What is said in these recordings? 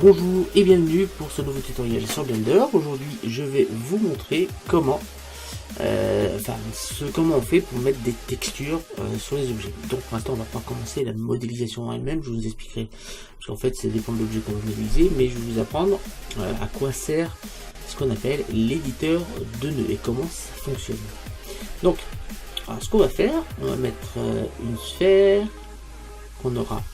Bonjour et bienvenue pour ce nouveau tutoriel sur Blender. Aujourd'hui je vais vous montrer comment comment on fait pour mettre des textures sur les objets. Donc pour l'instant on va pas commencer la modélisation en elle-même, je vous expliquerai, parce qu'en fait ça dépend de l'objet qu'on veut modéliser, mais je vais vous apprendre à quoi sert ce qu'on appelle l'éditeur de nœuds et comment ça fonctionne. Donc alors, ce qu'on va faire, on va mettre une sphère qu'on aura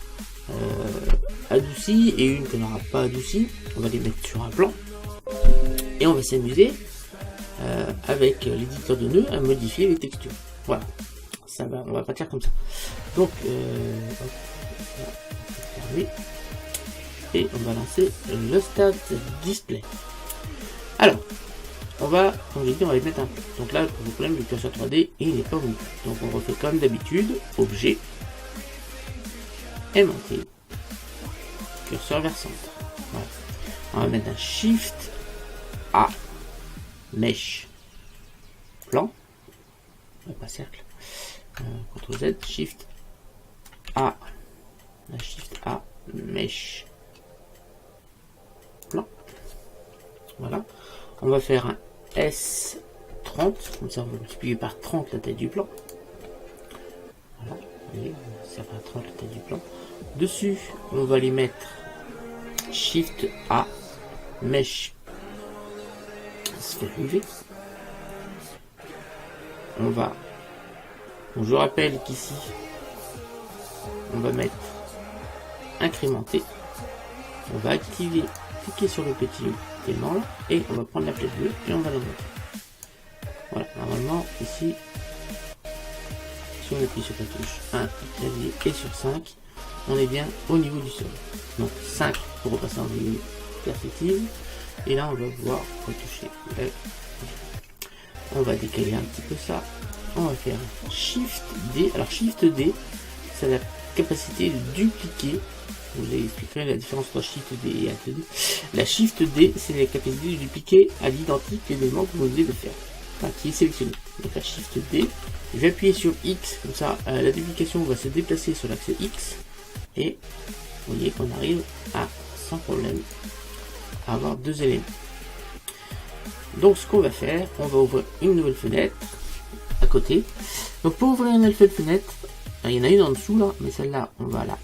adoucie et une qu'on n'aura pas adoucie. On va les mettre sur un plan et on va s'amuser avec l'éditeur de nœuds à modifier les textures. Voilà, ça va, on va partir comme ça. Donc hop, on va fermer et on va lancer le start display. Alors on va, comme j'ai dit, on va les mettre un plan. Donc là, le problème du curseur 3D et il n'est pas voulu. Donc on refait comme d'habitude, objet, aimanté, curseur vers centre. Voilà. On va mettre un Shift A, Mesh, plan, pas cercle, CTRL Z, Shift A, Shift A, Mesh, plan. Voilà. On va faire un S30, comme ça on va multiplier par 30 la taille du plan. Voilà, vous voyez, ça fait 30 la taille du plan. Dessus, on va les mettre Shift A, Mesh, sphère UV. On va, donc je rappelle qu'ici, on va mettre incrémenter. On va activer, cliquer sur le petit élément là, et on va prendre la flèche bleue et on va l'enlever. Voilà, normalement ici, si on appuie sur la touche 1 clavier et sur 5, on est bien au niveau du sol. Donc 5 pour repasser en vue perspective. Et là on va pouvoir retoucher. On va décaler un petit peu ça. On va faire Shift D. Alors Shift D, c'est la capacité de dupliquer. Je vous expliquerai la différence entre Shift D et Alt D. La Shift D, c'est la capacité de dupliquer à l'identique l'élément que vous venez de faire. Enfin, qui est sélectionné. Donc la Shift D, je vais appuyer sur X, comme ça la duplication va se déplacer sur l'axe X. Et vous voyez qu'on arrive à, sans problème, à avoir deux éléments. Donc ce qu'on va faire, on va ouvrir une nouvelle fenêtre à côté. Donc pour ouvrir une nouvelle fenêtre, il y en a une en dessous là, mais celle-là on va la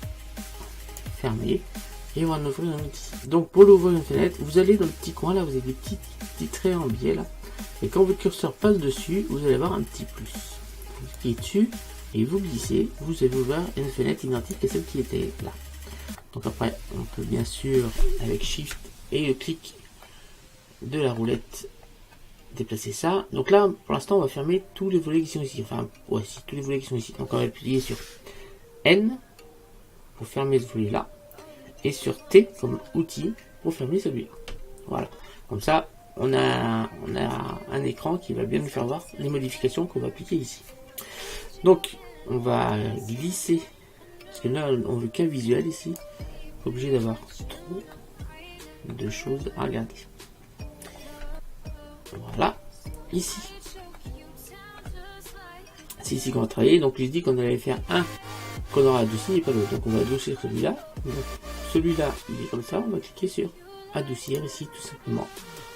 fermer et on va en ouvrir une autre ici. Donc pour l'ouvrir une fenêtre, vous allez dans le petit coin là, vous avez des petits traits en biais là, et quand votre curseur passe dessus, vous allez avoir un petit plus. Vous cliquez dessus et vous glissez, vous avez ouvert une fenêtre identique à celle qui était là. Donc après, on peut bien sûr avec Shift et le clic de la roulette déplacer ça. Donc là, pour l'instant, on va fermer tous les volets qui sont ici. Enfin, ouais, si tous les volets qui sont ici. Donc on va appuyer sur N pour fermer ce volet là, et sur T comme outil pour fermer celui-là. Voilà. Comme ça, on a un écran qui va bien nous faire voir les modifications qu'on va appliquer ici. Donc, on va glisser, parce que là, on veut qu'un visuel ici. Obligé d'avoir trop de choses à regarder. Voilà, ici. C'est ici qu'on va travailler. Donc, je dis qu'on allait faire un qu'on aura adouci et pas l'autre. Donc, on va adoucir celui-là. Celui-là, il est comme ça. On va cliquer sur adoucir ici, tout simplement.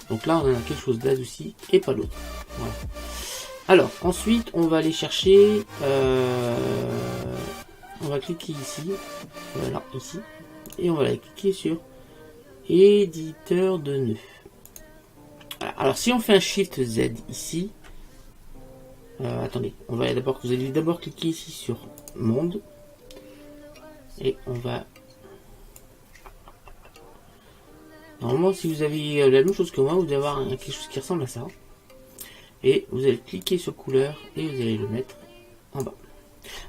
Donc là, on a quelque chose d'adouci et pas l'autre. Voilà. Alors, ensuite, on va aller chercher, on va cliquer ici, voilà, ici, et on va aller cliquer sur éditeur de nœuds. Alors, si on fait un Shift Z ici, attendez, on va d'abord, vous allez d'abord cliquer ici sur monde, et on va, normalement, si vous avez la même chose que moi, vous allez avoir quelque chose qui ressemble à ça. Et vous allez cliquer sur couleur et vous allez le mettre en bas.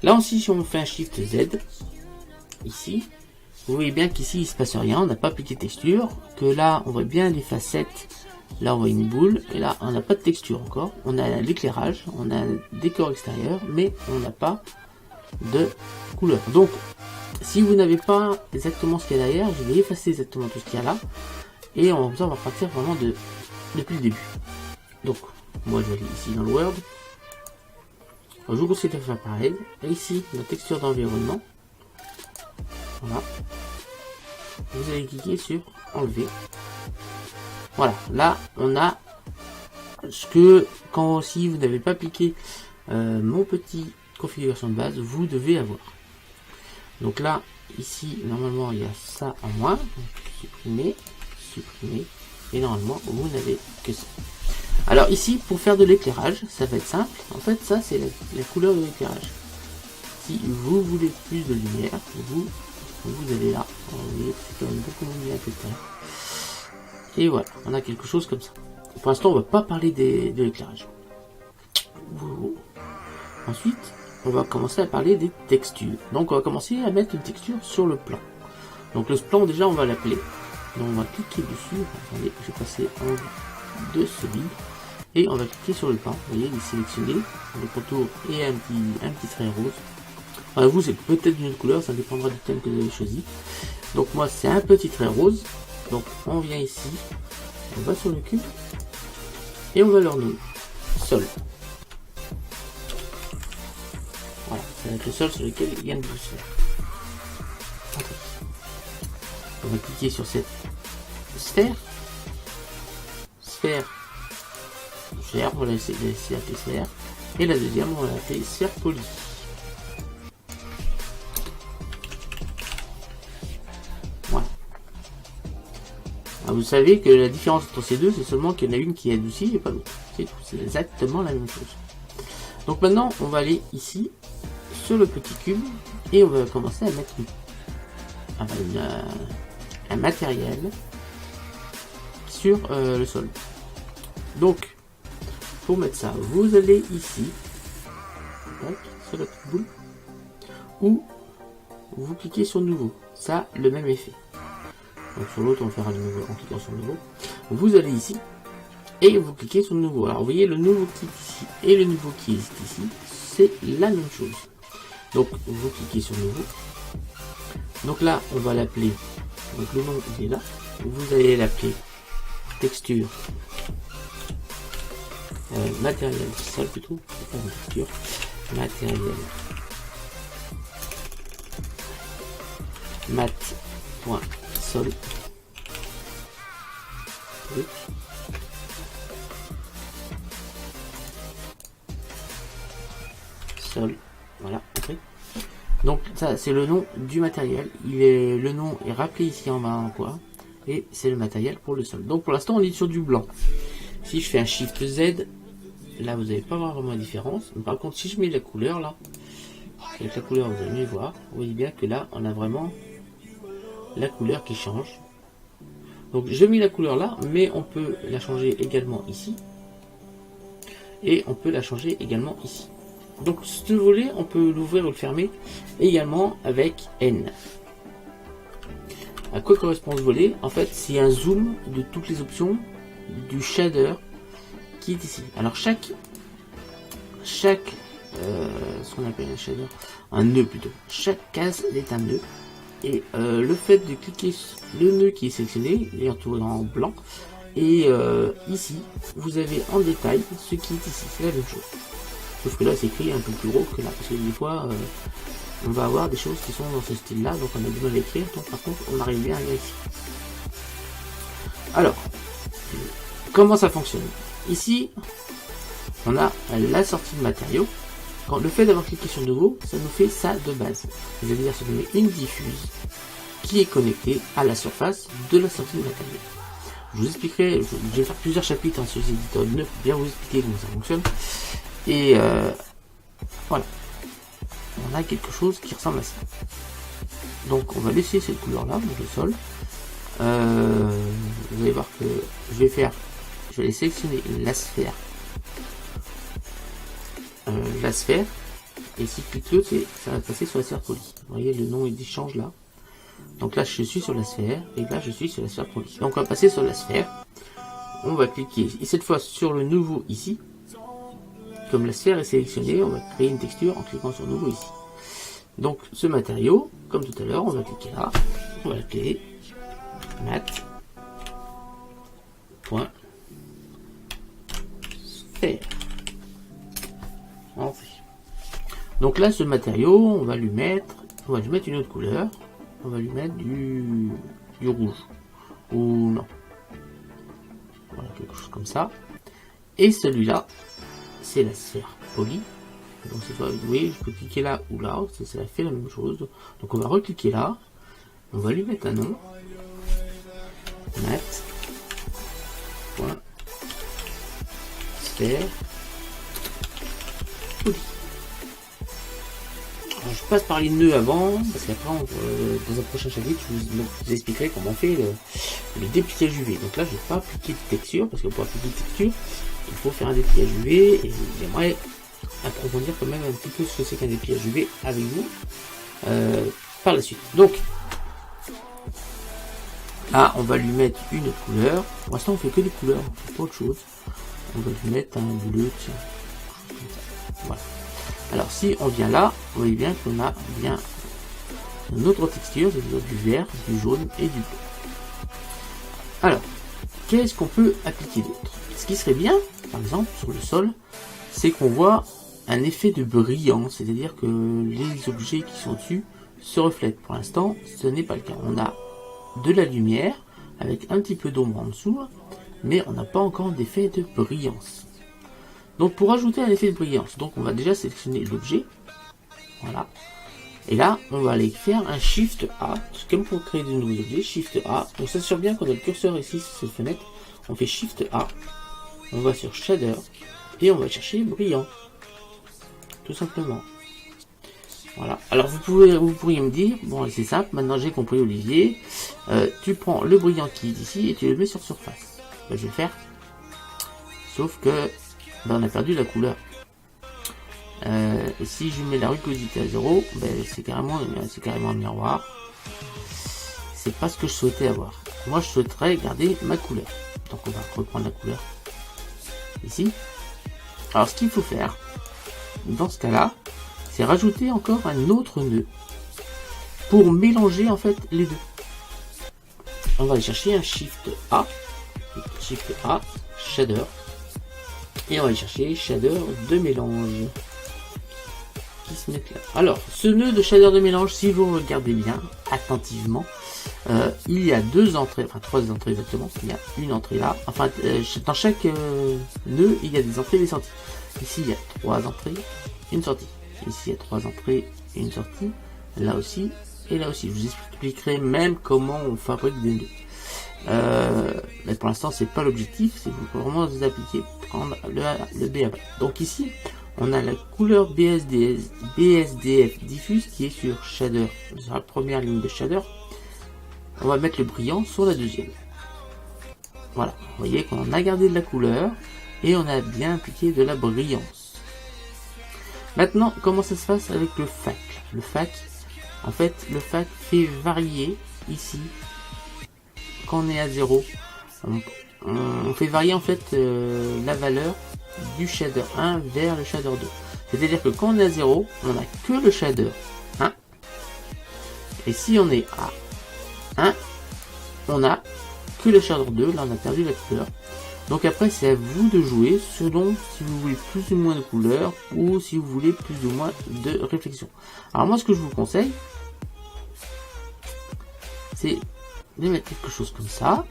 Là aussi, si on fait un Shift Z, ici, vous voyez bien qu'ici il ne se passe rien, on n'a pas appliqué texture, que là on voit bien les facettes, là on voit une boule, et là on n'a pas de texture encore, on a l'éclairage, on a un décor extérieur, mais on n'a pas de couleur. Donc, si vous n'avez pas exactement ce qu'il y a derrière, je vais effacer exactement tout ce qu'il y a là, et on va repartir vraiment depuis le début. Donc, moi je vais aller ici dans le Word, je vous conseille de faire pareil, et ici la texture d'environnement, voilà, vous allez cliquer sur enlever. Voilà, là on a ce que quand si vous n'avez pas appliqué mon petit configuration de base, vous devez avoir. Donc là, ici, normalement, il y a ça en moins. Donc, supprimer, supprimer. Et normalement, vous n'avez que ça. Alors ici, pour faire de l'éclairage, ça va être simple. En fait, ça, c'est la couleur de l'éclairage. Si vous voulez plus de lumière, vous allez là. Vous voyez, c'est quand même beaucoup moins bien que ça. Et voilà, on a quelque chose comme ça. Pour l'instant, on va pas parler de l'éclairage. Ensuite, on va commencer à parler des textures. Donc, on va commencer à mettre une texture sur le plan. Donc, le plan, déjà, on va l'appeler. Donc, on va cliquer dessus. Attendez, je vais passer en de celui. Et on va cliquer sur le plan. Vous voyez, il est sélectionné. Le contour et un petit trait rose. Enfin, vous, c'est peut-être d'une autre couleur. Ça dépendra du thème que vous avez choisi. Donc, moi, c'est un petit trait rose. Donc, on vient ici. On va sur le cube. Et on va leur nommer sol. Voilà, ça va être le sol sur lequel il y a une sphère. On va cliquer sur cette sphère. Sphère, on va laisser appeler sphère. Et la deuxième, on va l'appeler sphère polie. Voilà. Alors vous savez que la différence entre ces deux, c'est seulement qu'il y en a une qui est adoucie et pas l'autre. C'est tout, c'est exactement la même chose. Donc maintenant, on va aller ici, sur le petit cube, et on va commencer à mettre un matériel sur le sol. Donc, pour mettre ça, vous allez ici, sur la petite boule, ou vous cliquez sur nouveau. Ça a le même effet. Donc sur l'autre, on le fera de nouveau en cliquant sur nouveau. Vous allez ici, et vous cliquez sur nouveau. Alors vous voyez, le nouveau qui est ici et le nouveau qui est ici, c'est la même chose. Donc vous cliquez sur nouveau. Donc là, on va l'appeler, donc le nom il est là. Vous allez l'appeler texture matériel sol plutôt, pas une texture, matériel mat.sol. Sol, voilà, ok. Donc ça c'est le nom du matériel. Le nom est rappelé ici en bas en quoi, et c'est le matériel pour le sol. Donc pour l'instant on est sur du blanc. Si je fais un Shift Z, là vous n'allez pas voir vraiment la différence. Mais par contre si je mets la couleur là, avec la couleur vous allez mieux voir. Vous voyez bien que là on a vraiment la couleur qui change. Donc je mets la couleur là, mais on peut la changer également ici. Et on peut la changer également ici. Donc ce volet, on peut l'ouvrir ou le fermer également avec N. À quoi correspond ce volet? En fait, c'est un zoom de toutes les options du shader qui est ici. Alors chaque ce qu'on appelle un shader, un nœud plutôt. Chaque case est un nœud. Et le fait de cliquer sur le nœud qui est sélectionné, il est entouré en blanc. Et ici, vous avez en détail ce qui est ici. C'est la même chose. Sauf que là, c'est écrit un peu plus gros que là. Parce que des fois, on va avoir des choses qui sont dans ce style-là. Donc on a du mal à écrire. Donc par contre, on arrive bien à lire ici. Alors, comment ça fonctionne? Ici, on a la sortie de matériaux. Quand le fait d'avoir cliqué sur nouveau, ça nous fait ça de base. C'est-à-dire que ça nous met une diffuse qui est connectée à la surface de la sortie de matériaux. Je vous expliquerai, je vais faire plusieurs chapitres sur les éditeurs de pour bien vous expliquer comment ça fonctionne. Et voilà, on a quelque chose qui ressemble à ça. Donc on va laisser cette couleur là, donc le sol. Vous allez voir que je vais aller sélectionner la sphère. Et si je clique dessus, ça va passer sur la sphère polie. Vous voyez, le nom il change là. Donc là je suis sur la sphère et là je suis sur la sphère polie. Donc on va passer sur la sphère. On va cliquer et cette fois sur le nouveau ici. Comme la sphère est sélectionnée, on va créer une texture en cliquant sur nouveau ici. Donc ce matériau, comme tout à l'heure, on va cliquer là. On va l'appeler mat.sphère. Donc là, ce matériau, on va lui mettre une autre couleur. On va lui mettre du du rouge. Ou non. Voilà, quelque chose comme ça. Et celui-là, c'est la sphère polie. Donc cette fois, vous voyez, je peux cliquer là ou là, ça fait la même chose. Donc on va recliquer là. On va lui mettre un nom. Mat. Point. Sphère. Polie. Alors, je passe par les nœuds avant, parce qu'après, dans un prochain chapitre, je vous expliquerai comment on fait le dépliage UV. Donc là, je ne vais pas appliquer de texture, parce que pour appliquer de texture, il faut faire un dépliage UV, et j'aimerais approfondir quand même un petit peu ce que c'est qu'un dépliage UV avec vous par la suite. Donc, là, on va lui mettre une couleur. Pour l'instant, on fait que des couleurs, on fait pas autre chose. On va lui mettre un bleu, tiens. Voilà. Alors si on vient là, vous voyez bien qu'on a bien une autre texture, c'est-à-dire du vert, du jaune et du bleu. Alors, qu'est-ce qu'on peut appliquer d'autre? Ce qui serait bien, par exemple, sur le sol, c'est qu'on voit un effet de brillant, c'est-à-dire que les objets qui sont dessus se reflètent. Pour l'instant, ce n'est pas le cas. On a de la lumière avec un petit peu d'ombre en dessous, mais on n'a pas encore d'effet de brillance. Donc pour ajouter un effet de brillance, donc on va déjà sélectionner l'objet, voilà, et là on va aller faire un Shift A, comme pour créer de nouveaux objets, Shift A, on s'assure bien qu'on a le curseur ici sur cette fenêtre, on fait Shift A, on va sur Shader, et on va chercher brillant, tout simplement. Voilà, alors vous pourriez me dire, bon c'est simple, maintenant j'ai compris Olivier, tu prends le brillant qui est ici et tu le mets sur surface. Ben, je vais le faire, sauf que ben, on a perdu la couleur. Et si je mets la rugosité à 0, ben, c'est carrément un miroir. C'est pas ce que je souhaitais avoir. Moi je souhaiterais garder ma couleur. Donc on va reprendre la couleur ici. Alors ce qu'il faut faire dans ce cas là, c'est rajouter encore un autre nœud pour mélanger en fait les deux. On va aller chercher un Shift A, Shader, et on va aller chercher Shader de mélange qui se met là. Alors ce nœud de Shader de mélange, si vous regardez bien attentivement, il y a deux entrées, enfin trois entrées exactement. Il y a une entrée là, enfin dans chaque nœud il y a des entrées et des sorties. Ici il y a trois entrées, une sortie. Ici il y a trois entrées et une sortie. Là aussi et là aussi. Je vous expliquerai même comment on fabrique des nœuds. Mais pour l'instant c'est pas l'objectif, c'est vraiment vous appliquer, prendre le B avant. Donc ici on a la couleur BSDF diffuse qui est sur Shader, sur la première ligne de Shader. On va mettre le brillant sur la deuxième. Voilà, vous voyez qu'on a gardé de la couleur et on a bien appliqué de la brillance. Maintenant, comment ça se passe avec le FAC? Le FAC, en fait, le FAC fait varier ici, quand on est à 0, on fait varier en fait la valeur du shader 1 vers le shader 2. C'est-à-dire que quand on est à 0, on n'a que le shader 1. Et si on est à 1, on n'a que le shader 2. Là, on a perdu la couleur. Donc après, c'est à vous de jouer selon si vous voulez plus ou moins de couleur ou si vous voulez plus ou moins de réflexion. Alors moi, ce que je vous conseille, c'est de mettre quelque chose comme ça.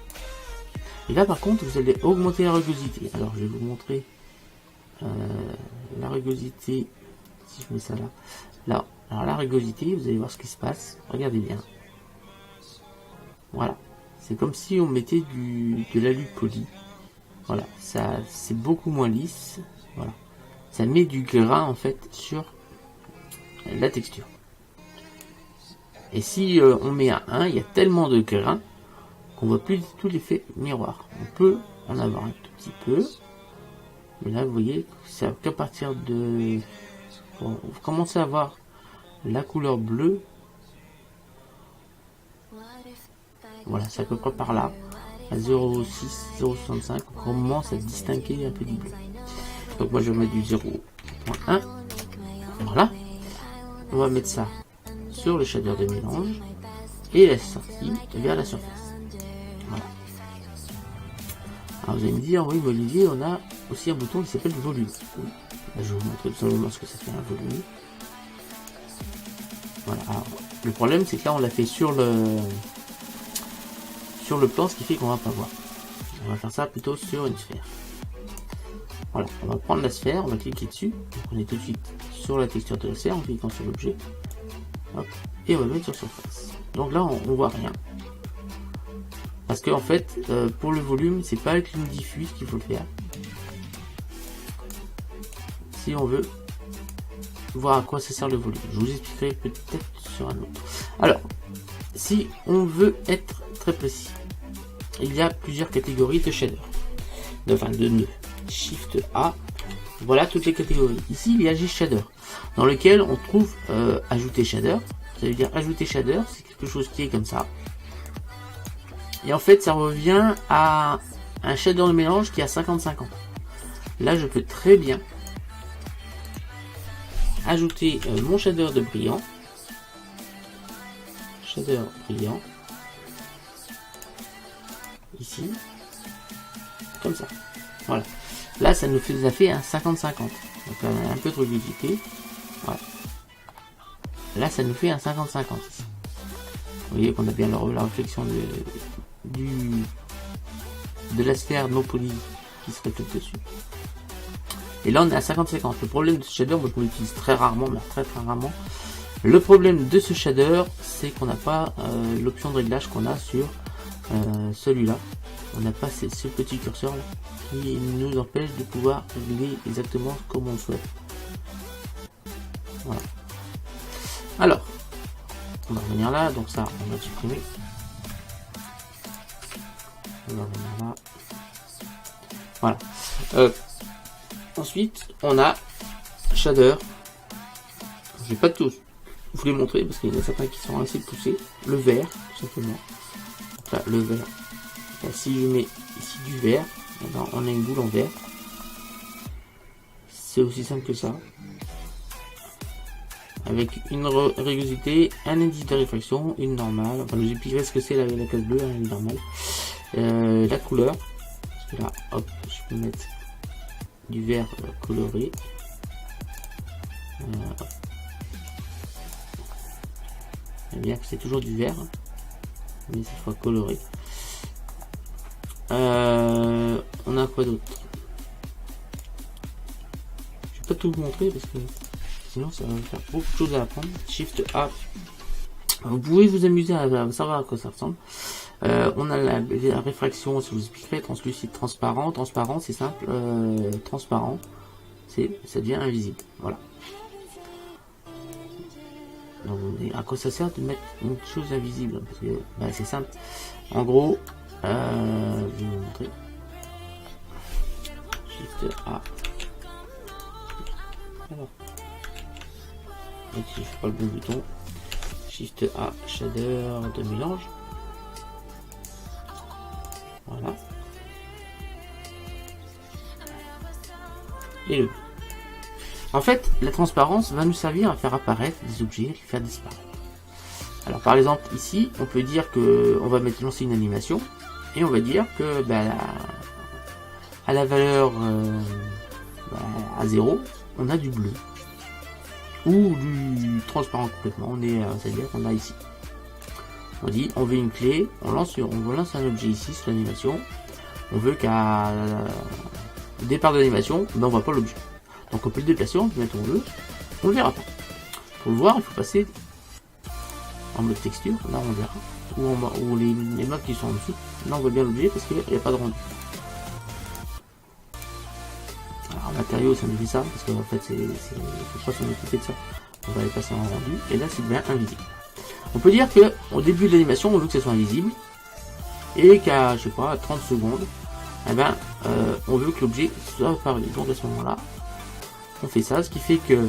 Et là, par contre, vous allez augmenter la rugosité. Alors, je vais vous montrer la rugosité. Si je mets ça là. Là, alors la rugosité, vous allez voir ce qui se passe. Regardez bien. Voilà. C'est comme si on mettait de l'alu poli. Voilà. Ça, c'est beaucoup moins lisse. Voilà. Ça met du grain, en fait, sur la texture. Et si on met à 1, il y a tellement de grain qu'on voit plus du tout l'effet miroir. On peut en avoir un tout petit peu, mais là vous voyez c'est qu'à partir de bon, vous commencez à voir la couleur bleue. Voilà, c'est à peu près par là, à 0,6, 0,65, on commence à distinguer un peu du bleu. Donc moi je vais mettre du 0,1. Voilà, on va mettre ça sur le shader de mélange et la sortie vers la surface. Voilà. Alors vous allez me dire, oui, mais Olivier, on a aussi un bouton qui s'appelle volume. Oui. Là, je vais vous montrer tout simplement ce que ça fait un volume. Voilà. Alors, le problème, c'est que là, on l'a fait sur le sur le plan, ce qui fait qu'on va pas voir. On va faire ça plutôt sur une sphère. Voilà, on va prendre la sphère, on va cliquer dessus. Donc on est tout de suite sur la texture de la sphère en cliquant sur l'objet. Et on va mettre sur surface. Donc là, on voit rien. Parce que en fait, pour le volume, c'est pas avec une diffuse qu'il faut le faire. Si on veut voir à quoi ça sert le volume. Je vous expliquerai peut-être sur un autre. Alors, si on veut être très précis, il y a plusieurs catégories de shader. Enfin, de nœuds. Shift A. Voilà toutes les catégories. Ici, il y a G-Shader, dans lequel on trouve ajouter shader. Ça veut dire ajouter shader, c'est quelque chose qui est comme ça. Et en fait, ça revient à un shader de mélange qui a 50-50. Là, je peux très bien ajouter mon shader de brillant. Shader brillant. Ici. Comme ça. Voilà. Là, ça nous a fait un 50-50. Donc, on a un peu de rigidité. Voilà. Là, ça nous fait un 50-50. Vous voyez qu'on a bien la réflexion de la sphère non polie qui se reflète dessus. Et là, on est à 50-50. Le problème de ce shader, moi, je l'utilise très rarement, mais très rarement. Le problème de ce shader, c'est qu'on n'a pas l'option de réglage qu'on a sur celui-là. On n'a pas ce petit curseur là qui nous empêche de pouvoir régler exactement comme on le souhaite. Voilà. Alors, on va revenir là, donc ça, on va supprimer. On va revenir là. Voilà. Ensuite, on a shader. Je vais pas tous vous les montrer parce qu'il y en a certains qui sont assez poussés. Le vert, tout simplement. Là, le vert. Là, si je mets ici du vert, on a une boule en vert. C'est aussi simple que ça. Avec une rugosité, un indice de réfraction, une normale. Enfin, je vous expliquerai ce que c'est la case bleue, une normale. La couleur. Parce que là, hop, je peux mettre du vert coloré. Bien que c'est toujours du vert, mais cette fois coloré. On a quoi d'autre? Je vais pas tout vous montrer parce que sinon ça va faire beaucoup de choses à apprendre. Shift A. Vous pouvez vous amuser à savoir à quoi ça ressemble. On a la réfraction, si je vous expliquerai, translucide, transparent. Transparent, c'est simple. Transparent, ça devient invisible. Voilà. Donc, à quoi ça sert de mettre une chose invisible? Parce que bah, c'est simple. En gros, je vais vous montrer. Shift A. Alors. Et si je fais pas le bon bouton. Shift A, shader de mélange. Voilà. Et le. En fait, la transparence va nous servir à faire apparaître des objets, à les faire disparaître. Alors par exemple, ici, on peut dire que on va lancer une animation et on va dire que à la valeur à 0, on a du bleu ou du transparent complètement. C'est-à-dire qu'on a ici. On dit, on veut une clé, on lance un objet ici sur l'animation. On veut qu'à au départ de l'animation, ben, on voit pas l'objet. Donc on peut le déplacer, on peut mettre où on veut, on le verra pas. Pour le voir, il faut passer en mode texture, là on verra. Ou les modes qui sont en dessous, là on voit bien l'objet parce qu'il n'y a pas de rendu. Alors matériaux, ça nous fait ça, parce qu'en fait il faut pas s'en occuper de ça. On va les passer en rendu, et là c'est bien invisible. On peut dire que au début de l'animation, on veut que ça soit invisible, et qu'à, je sais pas, 30 secondes, eh ben, on veut que l'objet soit apparu. Donc à ce moment-là, on fait ça, ce qui fait que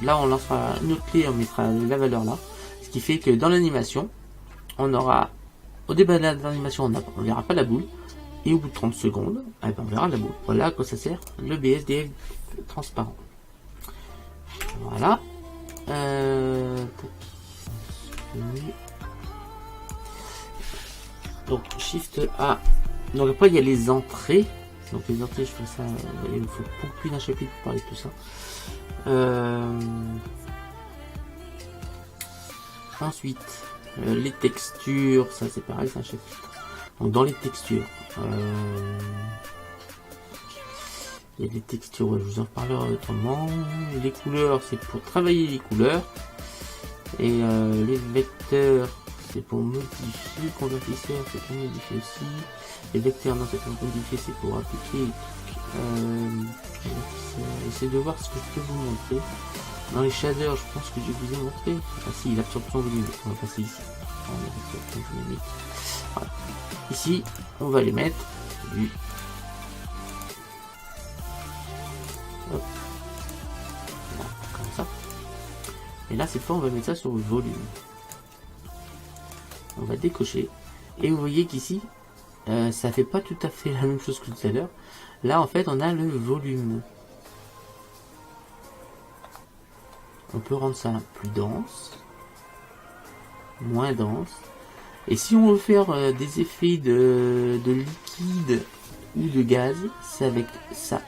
là on lancera une autre clé, on mettra la valeur là, ce qui fait que dans l'animation, on aura, au début de l'animation, on verra pas la boule, et au bout de 30 secondes, eh ben, on verra la boule. Voilà à quoi ça sert le BSDF transparent. Voilà. Donc Shift A. Donc après il y a les entrées. Donc les entrées, je fais ça. Il me faut beaucoup plus d'un chapitre pour parler de tout ça. Ensuite, les textures, ça c'est pareil, c'est un chapitre. Donc dans les textures, il y a des textures, ouais, je vous en parlerai autrement. Les couleurs, c'est pour travailler les couleurs. Et les vecteurs, c'est pour modifier. Convertisseur, c'est pour modifier aussi. Les vecteurs, non, c'est pour modifier, c'est pour appliquer. Essayez de voir ce que je peux vous montrer. Dans les shaders, je pense que je vous ai montré. Ah si, l'absorption volumique, on va passer ici. Voilà. Ici, on va les mettre. Hop. Voilà, comme ça. Et là, cette fois, on va mettre ça sur le volume. On va décocher. Et vous voyez qu'ici, ça fait pas tout à fait la même chose que tout à l'heure. Là, en fait, on a le volume. On peut rendre ça plus dense, moins dense. Et si on veut faire des effets de liquide ou de gaz, c'est avec ça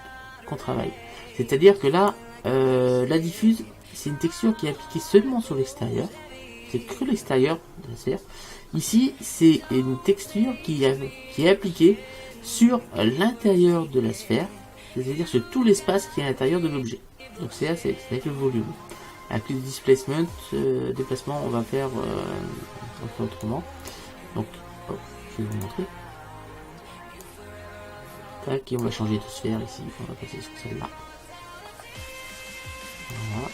qu'on travaille. C'est-à-dire que là, la diffuse, c'est une texture qui est appliquée seulement sur l'extérieur. C'est que l'extérieur de la sphère. Ici, c'est une texture qui est appliquée sur l'intérieur de la sphère, c'est-à-dire sur tout l'espace qui est à l'intérieur de l'objet. Donc c'est avec le volume. Avec le displacement, déplacement, on va faire autrement. Donc, hop, je vais vous montrer. Tac, et on va changer de sphère ici. On va passer sur celle-là. Voilà.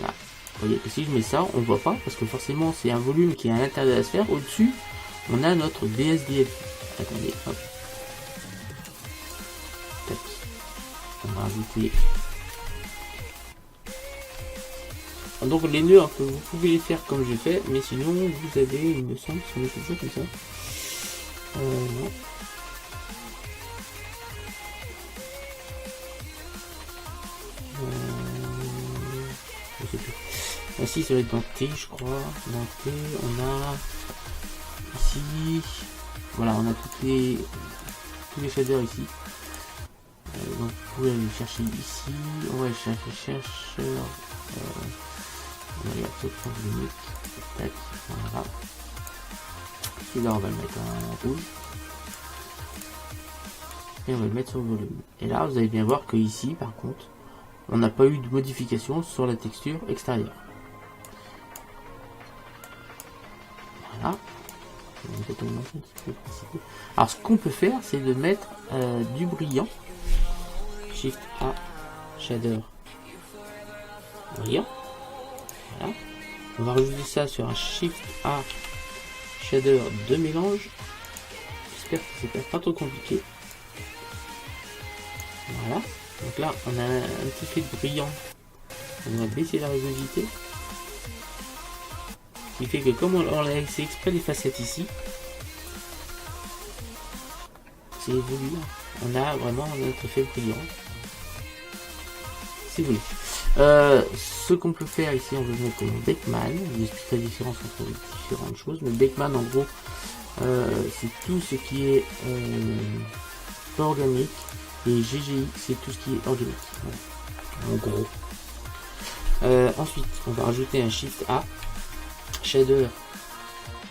Là. Vous voyez que si je mets ça, on ne voit pas parce que forcément c'est un volume qui est à l'intérieur de la sphère. Au-dessus, on a notre VSDF. Attendez, hop. Tac. On va rajouter. Donc les nœuds, vous pouvez les faire comme j'ai fait, mais sinon vous avez, il me semble, si on est toujours comme ça. Non. Je sais plus. Ah si, ça va être dans T, je crois. Dans T, on a ici. Voilà, on a tous les shaders ici. Donc vous pouvez aller chercher ici. On va aller chercher chercheur. On va aller absorption limite. Tac, voilà. Celui-là, on va le mettre en rouge. Et on va le mettre sur le volume. Et là, vous allez bien voir que ici, par contre, on n'a pas eu de modification sur la texture extérieure. Voilà. Alors, ce qu'on peut faire, c'est de mettre du brillant. Shift A, shader, brillant. Voilà. On va rajouter ça sur un Shift A, shader de mélange. J'espère que c'est pas trop compliqué. Voilà. Donc là, on a un petit fait de brillant. On va baisser la rugosité. Ce qui fait que comme on a laissé exprès les facettes ici, c'est évolué. On a vraiment notre effet brillant. Si vous voulez. Ce qu'on peut faire ici, on veut mettre comme Beckman. Je vous explique la différence entre les différentes choses. Mais Beckman, en gros, c'est tout ce qui est pas organique. Et GGX, c'est tout ce qui est organique. Voilà. En gros. Ensuite, on va rajouter un Shift A, shader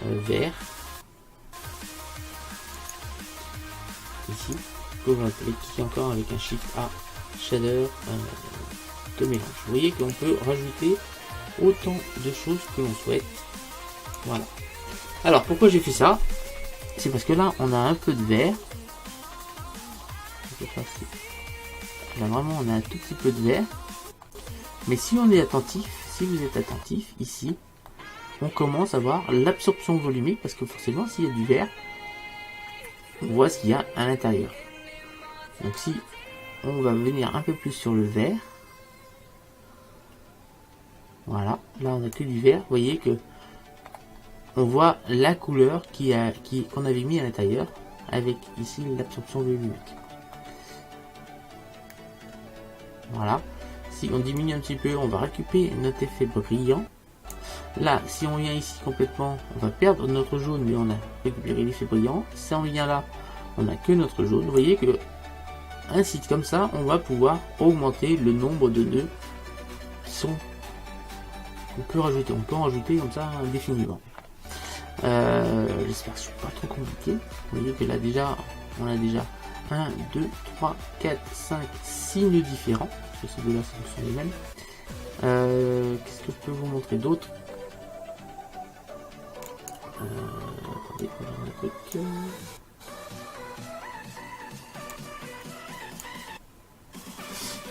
vert. Ici. On va cliquer encore avec un Shift A, shader de mélange. Vous voyez qu'on peut rajouter autant de choses que l'on souhaite. Voilà. Alors, pourquoi j'ai fait ça? C'est parce que là, on a un peu de vert. Là, vraiment, on a un tout petit peu de vert. Mais si on est attentif, si vous êtes attentif, ici, on commence à voir l'absorption volumique, parce que forcément, s'il y a du vert, on voit ce qu'il y a à l'intérieur. Donc si on va venir un peu plus sur le vert, voilà, là on a que du vert, vous voyez que on voit la couleur qu'on avait mis à l'intérieur, avec ici l'absorption volumique. Voilà. Si on diminue un petit peu, on va récupérer notre effet brillant. Là, si on vient ici complètement, on va perdre notre jaune, mais on a récupéré l'effet brillant. Si on vient là, on n'a que notre jaune. Vous voyez que ainsi comme ça, on va pouvoir augmenter le nombre de nœuds qui sont. On peut en rajouter comme ça indéfiniment. J'espère que je suis pas trop compliqué. Vous voyez que là déjà, on a déjà 1, 2, 3, 4, 5, 6 nœuds différents. Parce que ces deux-là, ce sont les mêmes. Qu'est-ce que je peux vous montrer d'autre? Attendez, un truc.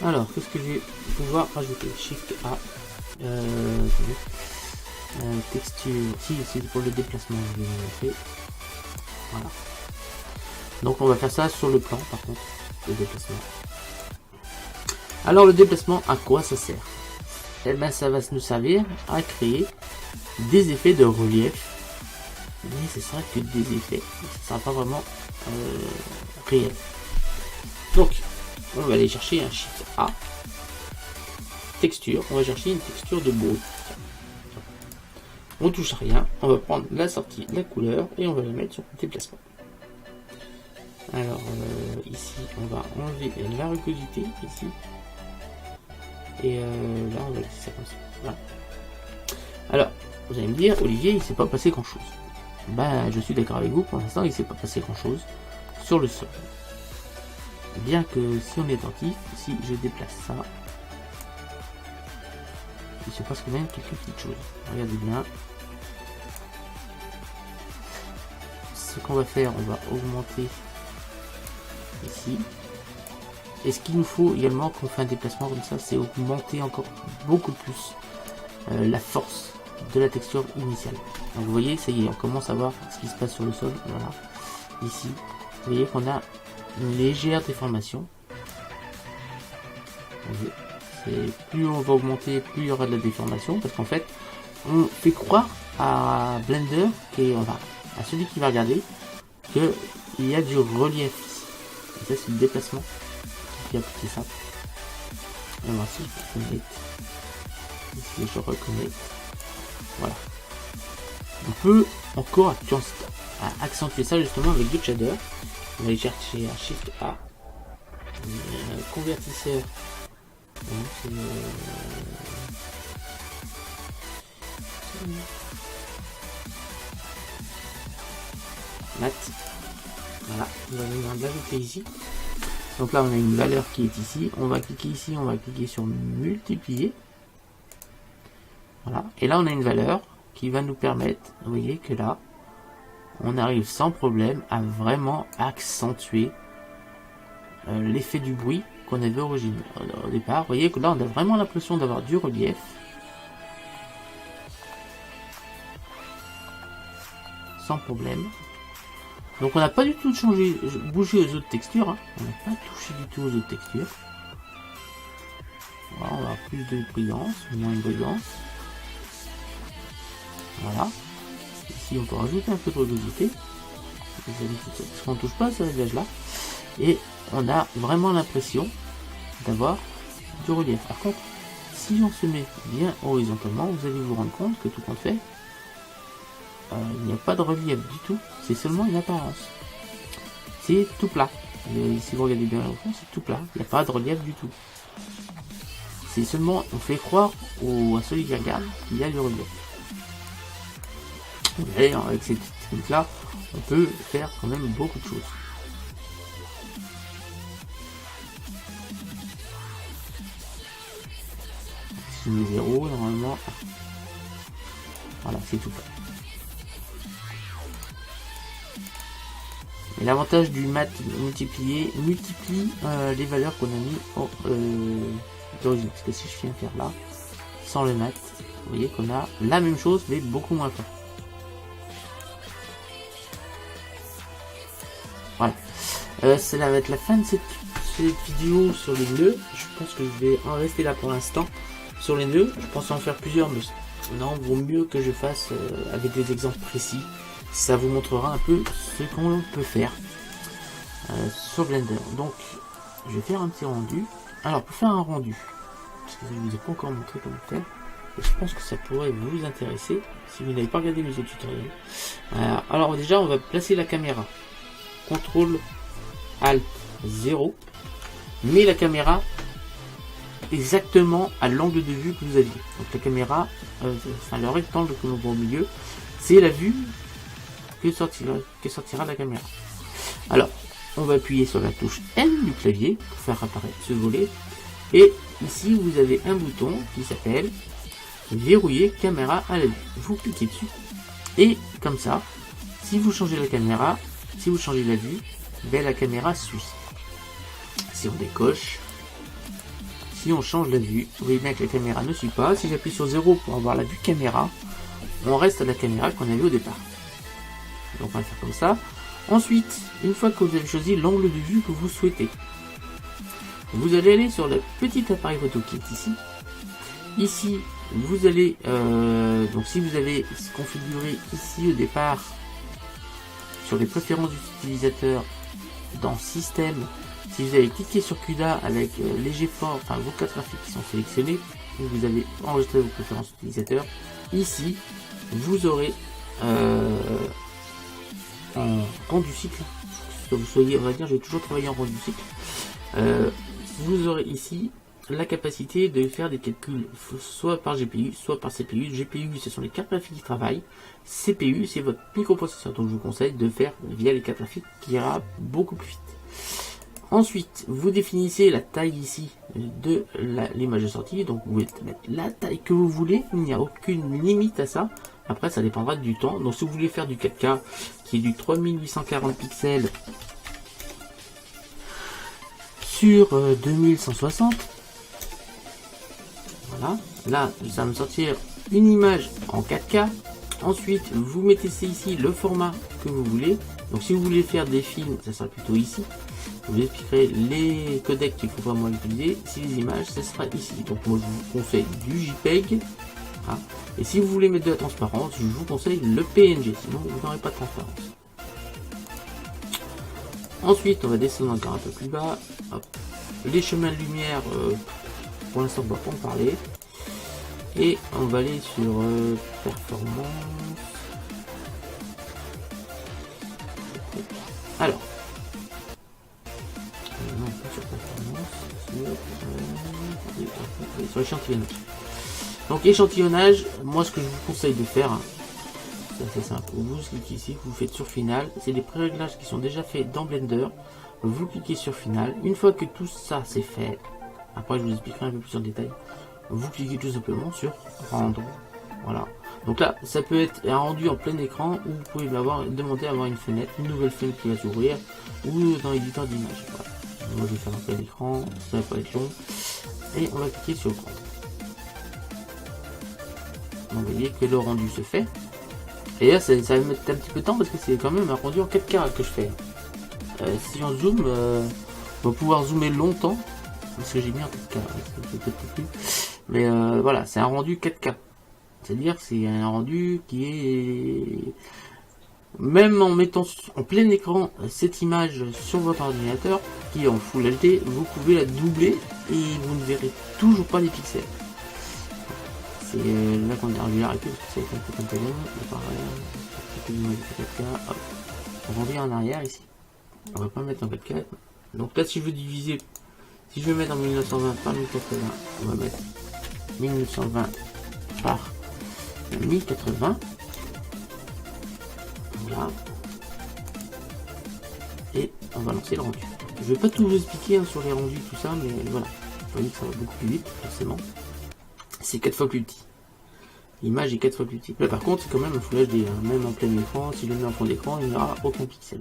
Alors, qu'est-ce que je vais pouvoir rajouter? Shift A. Texture. Si, c'est pour le déplacement, je vais vous montrer. Voilà. Donc, on va faire ça sur le plan, par contre, le déplacement. Alors, le déplacement, à quoi ça sert? Eh ben, ça va nous servir à créer des effets de relief. Mais ce sera que des effets. Ça ne sera pas vraiment réel. Donc, on va aller chercher un Shift A. Texture. On va chercher une texture de bruit. On touche à rien. On va prendre la sortie, la couleur et on va la mettre sur le déplacement. Alors, ici, on va enlever la rugosité. Ici. Et là, on va laisser ça comme ça. Voilà. Alors, vous allez me dire, Olivier, il ne s'est pas passé grand chose. Ben, je suis d'accord avec vous, pour l'instant, il ne s'est pas passé grand chose sur le sol. Bien que si on est attentif, si je déplace ça, il se passe quand même quelques petites choses. Regardez bien. Ce qu'on va faire, on va augmenter ici. Et ce qu'il nous faut également quand on fait un déplacement comme ça, c'est augmenter encore beaucoup plus la force de la texture initiale. Donc vous voyez, ça y est, on commence à voir ce qui se passe sur le sol. Voilà. Ici, vous voyez qu'on a une légère déformation. Plus on va augmenter, plus il y aura de la déformation, parce qu'en fait, on fait croire à Blender, à celui qui va regarder, qu'il y a du relief. Et ça, c'est le déplacement qui a appliqué ça. On va voir si je peux connecter. Ici, je reconnecte. Voilà. On peut encore accentuer ça justement avec d'autres shaders. On va aller chercher un Shift A, un convertisseur. Mat. Voilà, on va venir l'ajouter ici. Donc là, on a une valeur qui est ici. On va cliquer ici, on va cliquer sur multiplier. Voilà, et là, on a une valeur qui va nous permettre, vous voyez que là, on arrive sans problème à vraiment accentuer l'effet du bruit qu'on avait au départ. Vous voyez que là, on a vraiment l'impression d'avoir du relief. Sans problème. Donc on n'a pas du tout bougé aux autres textures. Hein. On n'a pas touché du tout aux autres textures. Voilà, on va avoir plus de brillance, moins de brillance. Voilà. Ici, on peut rajouter un peu de rugosité. Parce qu'on ne touche pas à ce réglage-là. Et on a vraiment l'impression d'avoir du relief. Par contre, si on se met bien horizontalement, vous allez vous rendre compte que tout compte fait, il n'y a pas de relief du tout. C'est seulement une apparence. C'est tout plat. Et si vous regardez bien au fond, c'est tout plat. Il n'y a pas de relief du tout. C'est seulement, on fait croire à celui qui regarde qu'il y a du relief. Et avec cette technique là, on peut faire quand même beaucoup de choses. Si je mets 0, normalement, voilà, c'est tout. Et l'avantage du mat multiplie les valeurs qu'on a mis d'origine. Parce que si je viens faire là, sans le mat, vous voyez qu'on a la même chose mais beaucoup moins fort. Voilà. Cela va être la fin de cette vidéo sur les nœuds. Je pense que je vais en rester là pour l'instant sur les nœuds. Je pense en faire plusieurs, mais non, vaut mieux que je fasse avec des exemples précis. Ça vous montrera un peu ce qu'on peut faire sur Blender. Donc, je vais faire un petit rendu. Alors, pour faire un rendu, parce que je ne vous ai pas encore montré comment faire, et je pense que ça pourrait vous intéresser si vous n'avez pas regardé mes autres tutoriels. Alors déjà, on va placer la caméra. CTRL ALT 0, mais la caméra exactement à l'angle de vue que vous aviez. Donc la caméra, enfin le rectangle que l'on voit au milieu, c'est la vue que sortira la caméra. Alors, on va appuyer sur la touche N du clavier pour faire apparaître ce volet. Et ici, vous avez un bouton qui s'appelle verrouiller caméra à la vue. Vous cliquez dessus. Et comme ça, si vous changez la caméra, si vous changez la vue, ben la caméra suit. Si on décoche, si on change la vue, vous voyez bien que la caméra ne suit pas. Si j'appuie sur 0 pour avoir la vue caméra, on reste à la caméra qu'on avait au départ. Donc on va faire comme ça. Ensuite, une fois que vous avez choisi l'angle de vue que vous souhaitez, vous allez aller sur le petit appareil photo qui est ici. Ici, vous allez, donc si vous avez configuré ici au départ, sur les préférences d'utilisateur, dans Système, si vous avez cliqué sur CUDA avec léger fort, enfin vos cartes graphiques qui sont sélectionnés, vous avez enregistré vos préférences d'utilisateur. Ici, vous aurez en rendu cycle, que vous soyez, on va dire, j'ai toujours travaillé en rendu cycle. Vous aurez ici la capacité de faire des calculs soit par GPU, soit par CPU. GPU, ce sont les cartes graphiques qui travaillent. CPU, c'est votre microprocesseur. Donc je vous conseille de faire via les cartes graphiques qui ira beaucoup plus vite. Ensuite, vous définissez la taille ici de l'image de sortie. Donc vous pouvez mettre la taille que vous voulez. Il n'y a aucune limite à ça. Après, ça dépendra du temps. Donc si vous voulez faire du 4K, qui est du 3840 pixels sur 2160, voilà, là ça va me sortir une image en 4K. Ensuite vous mettez ici le format que vous voulez. Donc si vous voulez faire des films, ça sera plutôt ici. Je vous expliquerai les codecs qu'il faut vraiment utiliser. Si les images, ça sera ici. Donc moi je vous conseille du JPEG, hein. Et si vous voulez mettre de la transparence, je vous conseille le PNG, sinon vous n'aurez pas de transparence. Ensuite on va descendre encore un peu plus bas. Hop. Les chemins de lumière, pour l'instant on va pas en parler. Et on va aller sur performance. Alors, non, pas sur performance, sur échantillonnage. Donc échantillonnage, moi ce que je vous conseille de faire, c'est assez simple. Vous cliquez ici, vous faites sur Final. C'est des pré-réglages qui sont déjà faits dans Blender. Vous cliquez sur Final. Une fois que tout ça c'est fait, après je vous expliquerai un peu plus en détail. Vous cliquez tout simplement sur Rendre. Voilà. Donc là, ça peut être un rendu en plein écran ou vous pouvez demander à avoir une fenêtre, une nouvelle fenêtre qui va s'ouvrir ou dans l'éditeur d'image. Voilà. Moi je vais faire un plein écran, ça va pas être long. Et on va cliquer sur Rendre. Donc vous voyez que le rendu se fait. Et là, ça va mettre un petit peu de temps parce que c'est quand même un rendu en 4K que je fais. Si on zoome, on va pouvoir zoomer longtemps. Parce que j'ai mis en 4K, peut-être plus. Mais voilà, c'est un rendu 4K. C'est-à-dire c'est un rendu qui est... Même en mettant en plein écran cette image sur votre ordinateur, qui est en Full HD, vous pouvez la doubler et vous ne verrez toujours pas les pixels. C'est là qu'on est en régularité, parce que c'est un peu comme tel. On revient en arrière ici. On va pas mettre en 4K. Donc là, si je veux diviser, si je veux mettre en 1920 par 1080, on va mettre 1920 par 1080. Voilà. Et on va lancer le rendu. Je vais pas tout vous expliquer hein, sur les rendus, tout ça, mais voilà. Vous voyez que ça va beaucoup plus vite, forcément. C'est 4 fois plus petit. L'image est 4 fois plus petite. Là par contre, c'est quand même un Full HD. Hein. Même en plein écran, si je le mets en fond d'écran, il n'y aura aucun pixel.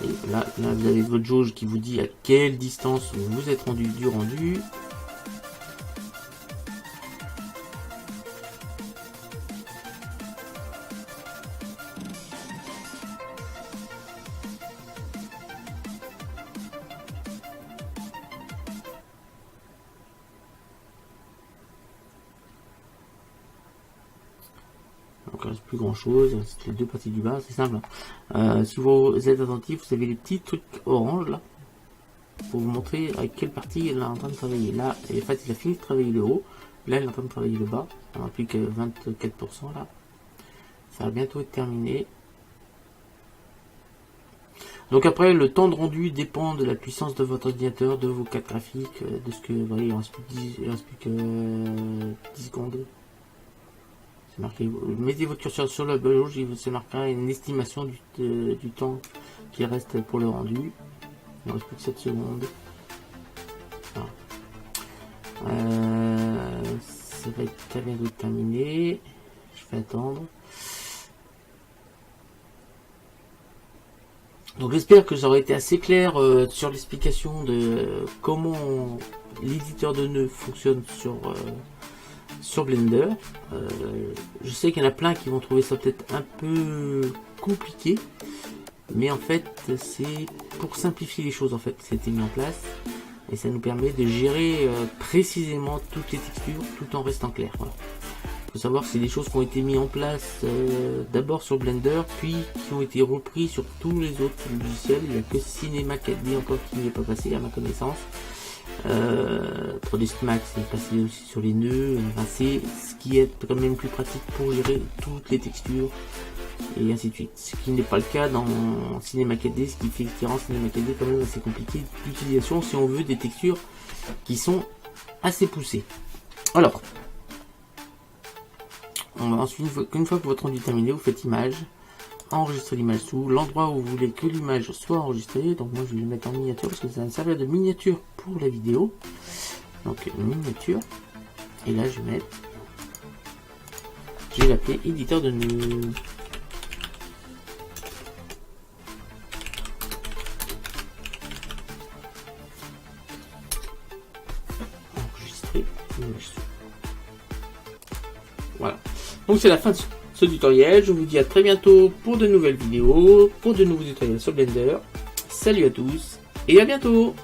Et là, vous avez votre jauge qui vous dit à quelle distance vous êtes rendu du rendu. Donc il reste plus grand chose, c'est les deux parties du bas, c'est simple. Si vous êtes attentif, vous avez les petits trucs orange là, pour vous montrer avec quelle partie elle est en train de travailler. Là, en fait, il a fini de travailler le haut, là, il est en train de travailler le bas, on n'a plus que 24% là. Ça va bientôt être terminé. Donc après, le temps de rendu dépend de la puissance de votre ordinateur, de vos cartes graphiques, de ce que, vous voyez, il ne reste plus que 10 secondes. C'est marqué, mettez votre curseur sur la gauche, il vous marquera une estimation du temps qui reste pour le rendu. Il ne reste plus que 7 secondes. Ça va être très bientôt terminé. Je vais attendre. Donc j'espère que j'aurai été assez clair sur l'explication de comment l'éditeur de nœuds fonctionne sur Blender. Je sais qu'il y en a plein qui vont trouver ça peut-être un peu compliqué, mais en fait c'est pour simplifier les choses. En fait, c'était mis en place et ça nous permet de gérer précisément toutes les textures tout en restant clair. Voilà. Faut savoir que c'est des choses qui ont été mises en place d'abord sur Blender, puis qui ont été repris sur tous les autres logiciels. Il n'y a que Cinema 4D encore qui n'y est pas passé à ma connaissance. 3ds Max est passé aussi sur les nœuds. Enfin, c'est ce qui est quand même plus pratique pour gérer toutes les textures et ainsi de suite. Ce qui n'est pas le cas dans Cinema 4D, ce qui rend Cinema 4D quand même assez compliqué d'utilisation si on veut des textures qui sont assez poussées. Alors, ensuite, une fois que votre rendu est terminé, vous faites image, enregistrer l'image sous l'endroit où vous voulez que l'image soit enregistrée. Donc moi je vais le mettre en miniature parce que ça va me servir de miniature pour la vidéo. Donc miniature, et là je vais mettre, je vais l'appeler éditeur de nœuds. Enregistrer l'image sous. Voilà. Donc c'est la fin de ce tutoriel. Je vous dis à très bientôt pour de nouvelles vidéos, pour de nouveaux tutoriels sur Blender. Salut à tous et à bientôt.